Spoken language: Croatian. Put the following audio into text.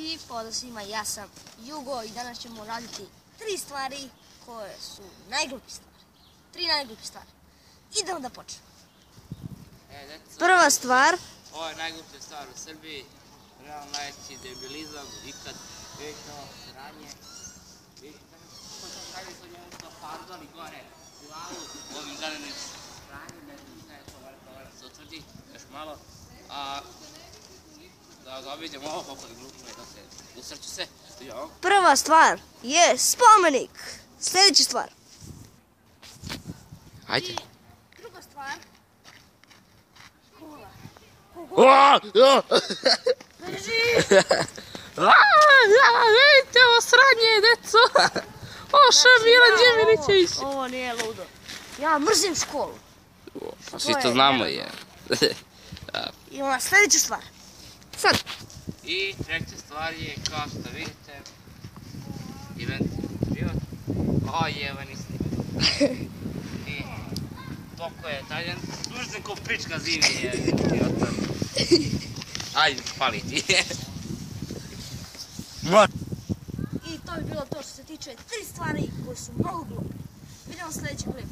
I pozdrav svima, ja sam Jugo i danas ćemo raditi 3 stvari koje su najgluplje stvari. 3 najgluplje stvari. Idemo da počnemo. Prva stvar. Ovo je najgluplja stvar u Srbiji. Realno najveći debilizam ikad većao sranje. Vidite, kako su njemu to farbali gore glavu ovim zelenim sranjem, ne znam šta je to, mora se utvrdi još malo. Da vidimo ovo koliko je glupno i da se usrću se. Prva stvar je spomenik. Sljedeća stvar. Ajde. Druga stvar. Kola. Drži! Vidite ovo sranje, deco! Oša Milan Đemilićević! Ovo nije ludo. Ja mrzim školu. Pa svi to znamo je. I ona sljedeća stvar. Sad. I treća stvar je, kao što vidite, event život. O, jevani snimak. I toko je taljan. Dužem ko pička zimi je. Ajde, pali ti. I to je bilo to što se tiče 3 stvari koje su mnogo glupe. Vidimo sljedeći klip.